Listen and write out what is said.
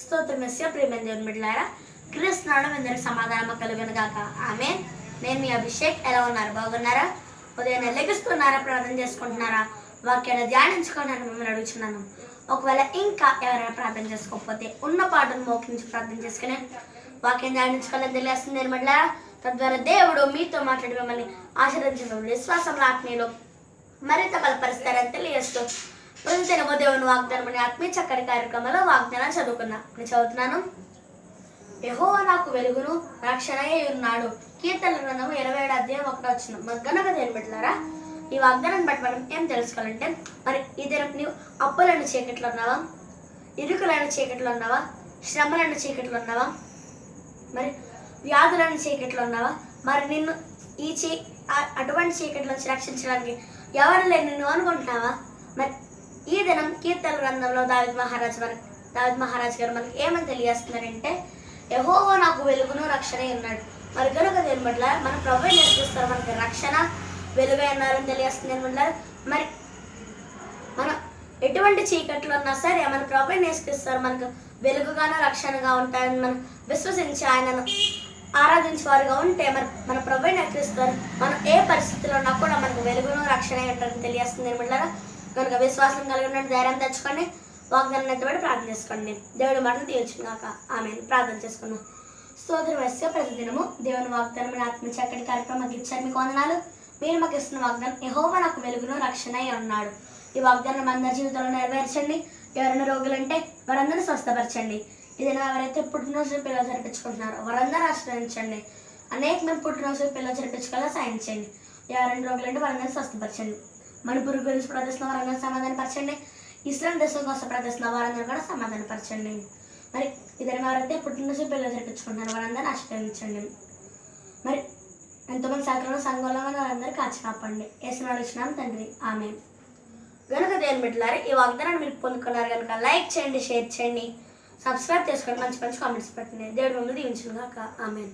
స్తోత్రమస్య ప్రియమైన దేవుని బిడ్డలారా, క్రీస్తునామమున అందరికి సమాధానము కలుగును గాక. ఆమేన్. నేను మీ అభిషేక్. ఎలా ఉన్నారు? బాగున్నారా? ఉదయాన్నే లెగుస్తున్నారా? ప్రార్థన చేసుకుంటున్నారా? వాక్యాన్ని ధ్యానించుకోవడానికి మిమ్మల్ని అడుగుతున్నాను. ఒకవేళ ఇంకా ఎవరైనా ప్రార్థన చేసుకోకపోతే ఉన్న పాటను మోకరించి ప్రార్థన చేసుకుని వాక్యం ధ్యానించుకోవాలని తెలియస్తుంది నేను బిడ్డలారా. తద్వారా దేవుడు మీతో మాట్లాడి మిమ్మల్ని ఆశీర్వదించడం విశ్వాసంలో ఆత్మీయులు మరింత బలపరుస్తారని తెలియజేస్తూ ప్రతిదినము దేవుని వాగ్దానం ఆత్మీయ చక్కటి కార్యక్రమంలో వాగ్దానం చదువుకున్నా. నేను చదువుతున్నాను. యెహోవా నాకు వెలుగును రక్షణయే ఉన్నాడు. కీర్తనల గ్రంథము 27:1 మన గనుక దేని బిడ్డలారా, ఈ వాగ్దానాన్ని బట్టి మనం ఏం తెలుసుకోవాలంటే, మరి ఈ దినం నీవు అప్పులను చీకట్లో ఉన్నావా, ఇరుకులను చీకట్లో ఉన్నావా, శ్రమలను చీకట్లో ఉన్నావా, మరి వ్యాధులను చీకట్లో ఉన్నావా, మరి నిన్ను అటువంటి చీకటి నుంచి రక్షించడానికి ఎవరు లేని నువ్వు అనుకుంటున్నావా? మరి ఈ దినం కీర్తన గ్రంథంలో దావీదు మహారాజు గారు మనకి ఏమని తెలియజేస్తున్నారంటే, యెహోవా నాకు వెలుగును రక్షణ ఉన్నాడు. మరి కనుక దేని పట్ల మన ప్రభువే నేర్పిస్తారు మనకి రక్షణ వెలుగై ఉన్నారని తెలియజేస్తుంది అనమాట. మరి మనం ఎటువంటి చీకట్లు ఉన్నా సరే మన ప్రభువే నేర్పిస్తారు మనకు వెలుగుగాను రక్షణగా ఉంటారని మనం విశ్వసించి ఆయనను ఆరాధించేవారుగా ఉంటే మరి మన ప్రభువే నేర్పిస్తారు. మనం ఏ పరిస్థితిలో ఉన్నా కూడా మనకు వెలుగును రక్షణ ఉంటారని తెలియజేస్తుంది అనమాట. కనుక విశ్వాసం కలిగిన ధైర్యం తెచ్చుకోండి, వాగ్దానం ఎత్తబడి ప్రార్థన చేసుకోండి. దేవుడి మాటలు తీర్చుగాక. ఆమేన్. ప్రార్థన చేసుకున్నాం. స్తోత్రమస్య ప్రతిదినము దేవుని వాగ్దానం ఆత్మ చక్కటి కార్యక్రమం మాకు ఇచ్చారు. మీకు వందనాలు. మీరు మాకు ఇస్తున్న వాగ్దానం యెహోవా నాకు వెలుగును రక్షణ ఉన్నాడు. ఈ వాగ్దానం అందరి జీవితంలో నెరవేర్చండి. ఎవరైనా రోగులంటే వారందరినీ స్వస్థపరచండి. ఏదైనా ఎవరైతే పుట్టినరోజు పిల్లలు జరిపించుకుంటున్నారో వారందరూ ఆశ్రయించండి. అనేక మంది పుట్టినరోజు పిల్లలు జరిపించుకోవాలా సాయం చేయండి. ఎవరైనా రోగులంటే వారందరినీ స్వస్థపరచండి. మణిపూర్ గురించి ప్రార్థిస్తున్న వారందరూ సమాధానపరచండి. ఇస్రాయల్ దేశం కోసం ప్రార్థిస్తున్న వారందరూ కూడా సమాధానపరచండి. మరి ఇద్దరు ఎవరైతే పుట్టినరోజు పిల్లలు జరిపించుకుంటున్నారు వారందరినీ ఆశీర్వదించండి. మరి ఎంతోమంది సహకారంలో సంఘంలో వారందరూ కాచి కాపండి. యేసునామములో అడుగుచున్నాం తండ్రి. ఆమేన్. గనుక దేవుని బిడ్డలారా, ఈ వాగ్దానాన్ని మీరు పొందుకున్నారు కనుక లైక్ చేయండి, షేర్ చేయండి, సబ్స్క్రైబ్ చేసుకోండి, మంచి మంచి కామెంట్స్ పెట్టండి. దేవుడు మిమ్మల్ని దీవించును గాక. ఆమేన్.